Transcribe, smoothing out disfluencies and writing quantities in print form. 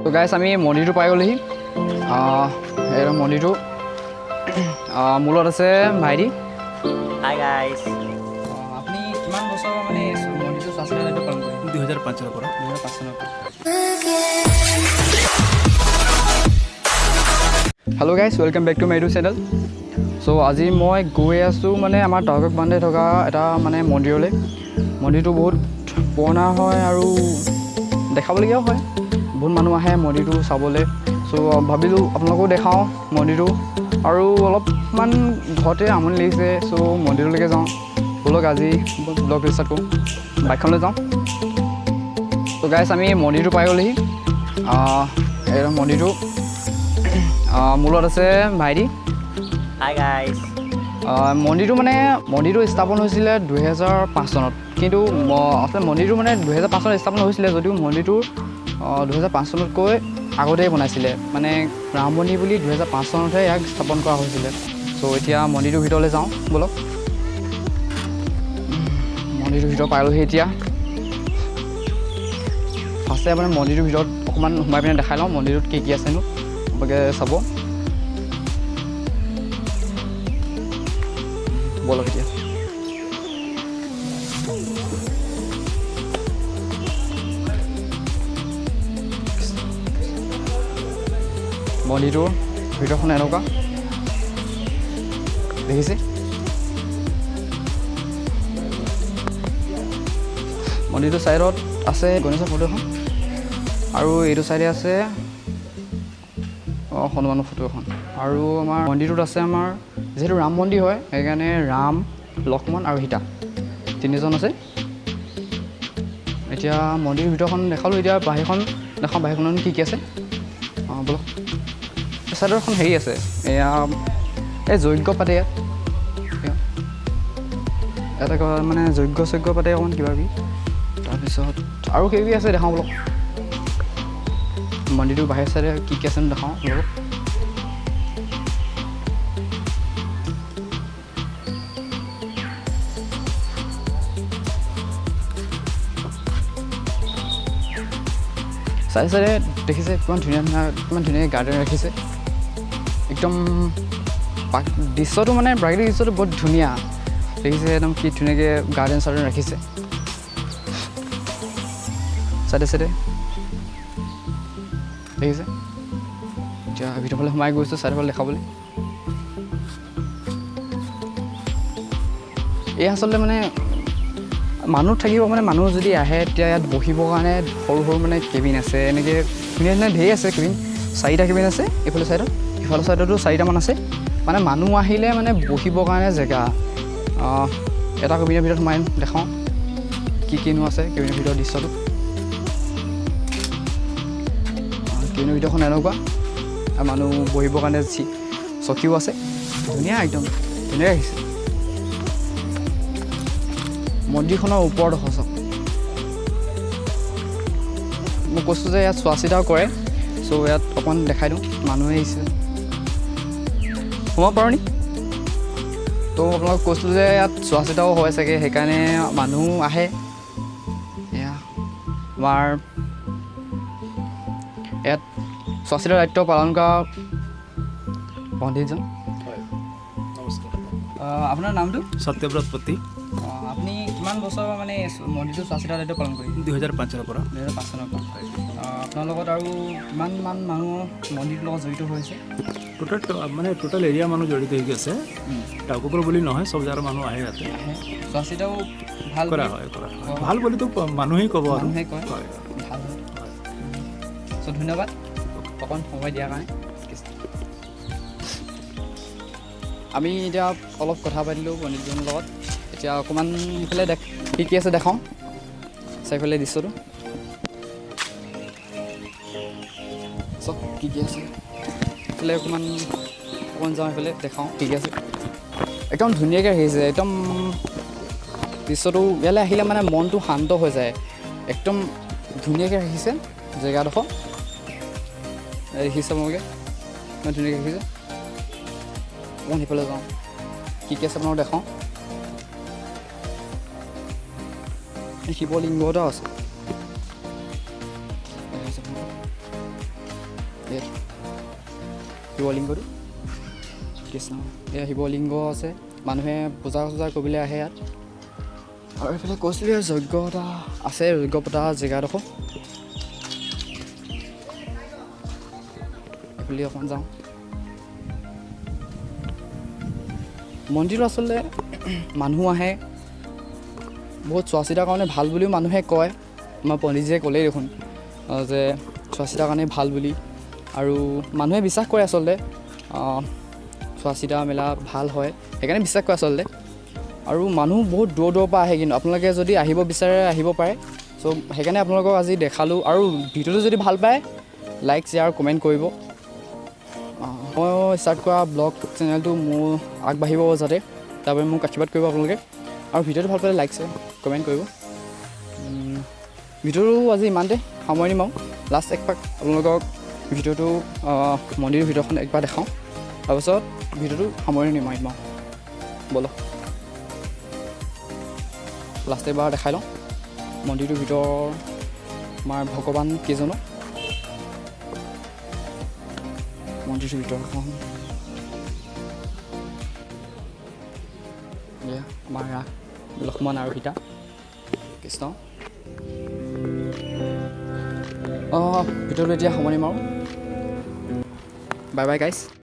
তো গাইছ আমি মন্দিৰটো পাই গ'লোহি এই মন্দিৰটো মোৰ লগত আছে ভাইটি হাই গাইজ আপুনি কিমান বছৰ মানে মন্দিৰটো চাচিলাটো পালন কৰে 2005 চনৰ পৰা 2005 চনৰ পৰা hello' guys welcome back to my YouTube channel so' আজি মই গৈ আছোঁ মানে আমাৰ টাউকক বান্ধে থকা এটা মানে মন্দিৰলৈ মন্দিৰটো বহুত পুৰণা হয় আৰু দেখাবলগীয়াও হয় বহুত মানুহ আহে মন্দিৰটো চাবলৈ চ' ভাবিলোঁ আপোনালোকেও দেখাওঁ মন্দিৰটো আৰু অলপমান ঘৰতে আমনি লাগিছে চ' মন্দিৰলৈকে যাওঁ ব'লক আজি ব্লগ ষ্টাৰ্ট কৰোঁ বাইকখনলৈ যাওঁ ত' গাইছ আমি মন্দিৰটো পাই গ'লোহি এই মন্দিৰটো মোৰ লগত আছে ভাইটি হাই গাইজ মন্দিৰটো স্থাপন হৈছিলে 2005 চনত কিন্তু আচলতে মন্দিৰটো মানে 2005 চনত স্থাপন হৈছিলে যদিও মন্দিৰটো 2005 চনতকৈ আগতেই বনাইছিলে মানে ৰাম মন্দিৰ বুলি 2005 চনতহে ইয়াক স্থাপন কৰা হৈছিলে চ' এতিয়া মন্দিৰটোৰ ভিতৰলৈ যাওঁ ব'লক মন্দিৰটোৰ ভিতৰত পালোহি এতিয়া ফাৰ্ষ্টে মানে মন্দিৰটোৰ ভিতৰত অকণমান সোমাই পিনে দেখাই লওঁ মন্দিৰটোত কি আছেনো আপোনালোকে চাব ব'লক এতিয়া মন্দিৰটোৰ ভিতৰখন এনেকুৱা দেখিছে মন্দিৰটোৰ ছাইডত আছে গণেশৰ ফটো এখন আৰু এইটো ছাইডে আছে হনুমানৰ ফটো এখন আৰু আমাৰ মন্দিৰটোত আছে আমাৰ যিহেতু ৰাম মন্দিৰ হয় সেইকাৰণে ৰাম লক্ষ্মণ আৰু সীতা তিনিজন আছে এতিয়া মন্দিৰৰ ভিতৰখন দেখালোঁ এতিয়া বাহিৰখন দেখাওঁ বাহিৰখনত কি আছে ব'লক ছাইডৰ এখন হেৰি আছে এয়া এই যজ্ঞ পাতে ইয়াত মানে যজ্ঞ পাতে অকণমান কিবাকিবি তাৰপিছত আৰু কিবাকিবি আছে দেখাওঁ ব'লক মন্দিৰটোৰ বাহিৰ চাইডে কি আছে দেখাওঁ ব'লক চাই চাইডে দেখিছে কিমান ধুনীয়াকৈ গাৰ্ডেন ৰাখিছে একদম দৃশ্যটো মানে প্ৰাকৃতিক দৃশ্যটো বহুত ধুনীয়া দেখিছে একদম কি ধুনীয়াকৈ গাৰ্ডেন চাৰ্ডেন ৰাখিছে চাইডে দেখিছে এতিয়া ভিতৰফালে সোমাই গৈছোঁ চাইডৰফালে দেখাবলৈ এই আচলতে মানে মানুহ থাকিব মানে মানুহ যদি আহে তেতিয়া ইয়াত বহিবৰ কাৰণে সৰু মানে কেবিন আছে এনেকৈ ধুনীয়া ধেৰ আছে কেবিন 4টা কেবিন আছে এইফালে ছাইডত ইফালৰ ছাইডতো 4টামান আছে মানে মানুহ আহিলে মানে বহিবৰ কাৰণে জেগা এটা কেবিনৰ ভিতৰত সোমাই দেখাওঁ কিনো আছে কেবিনৰ ভিতৰৰ দৃশ্যটো কেবিনৰ ভিতৰখন এনেকুৱা আৰু মানুহ বহিবৰ কাৰণে চকীও আছে ধুনীয়া একদম ধুনীয়া ৰাখিছে মন্দিৰখনৰ ওপৰত সঁচক মই কৈছোঁ যে ইয়াত চোৱা চিতাও কৰে চ' ইয়াত অকণমান দেখাই দিওঁ মানুহে আহিছে সোমাব পাৰোঁ নি ত' আপোনালোকক কৈছিলোঁ যে ইয়াত চোৱা চিতাও হয় চাগে সেইকাৰণে মানুহ আহে এয়া আমাৰ ইয়াত চোৱা চিতাৰ দায়িত্ব পালন কৰা পণ্ডিতজন আপোনাৰ নামটো সত্যব্ৰত পতি আপুনি কিমান বছৰ মানে মন্দিৰটো চোৱা চিতাৰ দায়িত্ব পালন কৰি 2005 চনৰ পৰা 2005 চনৰ পৰা আপোনাৰ লগত আৰু কিমানমান মানুহ মন্দিৰটোৰ লগত জড়িত হৈছে টোটেল এৰিয়া মানুহ জড়িত হৈ আছে টাউকৰ বুলি নহয় চব জেগাৰ মানুহ আহে ইয়াতে চোৱা চিতাও ভাল কৰা হয় ভাল বুলিতো মানুহেই ক'ব আৰু মানুহে কয় ভাল হয় চ' ধন্যবাদ অকণ সময় দিয়াৰ কাৰণে আমি এতিয়া অলপ কথা পাতিলোঁ পণ্ডিতজনৰ লগত এতিয়া অকণমান সেইফালে কি আছে দেখাওঁ চাৰিফালে দৃশ্যটো চব কি আছে এইফালে অকণমান যাওঁ সেইফালে দেখাওঁ কি আছে একদম ধুনীয়াকৈ ৰাখিছে একদম দৃশ্যটো ইয়ালৈ আহিলে মানে মনটো শান্ত হৈ যায় একদম ধুনীয়াকৈ ৰাখিছে জেগাডোখৰ দেখিছে আপোনালোকে ইমান ধুনীয়াকৈ ৰাখিছে অকণ সেইফালে যাওঁ কি আছে আপোনালোকক দেখাওঁ শিৱলিংগ এটাও আছে ইয়াত শিৱলিংগটো কৃষ্ণ এয়া শিৱলিংগ আছে মানুহে পূজা চূজা কৰিবলৈ আহে ইয়াত আৰু এইফালে কৈছিলোঁ যজ্ঞ এটা আছে যজ্ঞ পতা জেগাডোখৰ এইফালে অকণমান যাওঁ মন্দিৰটো আচলতে মানুহ আহে বহুত চোৱা চিতাৰ কাৰণে ভাল বুলিও মানুহে কয় আমাৰ পণ্ডিতজীয়ে ক'লেই দেখোন যে চোৱা চিতাৰ কাৰণে ভাল বুলি আৰু মানুহে বিশ্বাস কৰে আচলতে চোৱা চিতা মেলা ভাল হয় সেইকাৰণে বিশ্বাস কৰে আচলতে আৰু মানুহ বহুত দূৰৰ দূৰৰ পৰা আহে কিন্তু আপোনালোকে যদি আহিব বিচাৰে আহিব পাৰে চ' সেইকাৰণে আপোনালোকক আজি দেখালোঁ আৰু ভিডিঅ'টো যদি ভাল পায় লাইক শ্বেয়াৰ কমেণ্ট কৰিব মই ষ্টাৰ্ট কৰা ব্লগ চেনেলটো মোৰ আগবাঢ়িব যাতে তাৰবাবে মোক আশীৰ্বাদ কৰিব আপোনালোকে আৰু ভিডিঅ'টো ভাল পালে লাইক শ্বেয়াৰ কমেণ্ট কৰিব ভিডিঅ'টো আজি ইমানতে সামৰণি মাৰোঁ লাষ্ট একপাক আপোনালোকক ভিডিঅ'টো মন্দিৰৰ ভিতৰখন একবাৰ দেখাওঁ তাৰপাছত ভিডিঅ'টো সামৰণি মাৰিম আৰু ব'লক লাষ্ট এবাৰ দেখাই লওঁ মন্দিৰটোৰ ভিতৰ আমাৰ ভগৱান কেইজনক মন্দিৰটোৰ ভিতৰখন আমাৰ লক্ষ্মণ আৰু সীতা কৃষ্ণ ভিডিঅ'টো এতিয়া সামৰণি মাৰোঁ বাই বাই গাইজ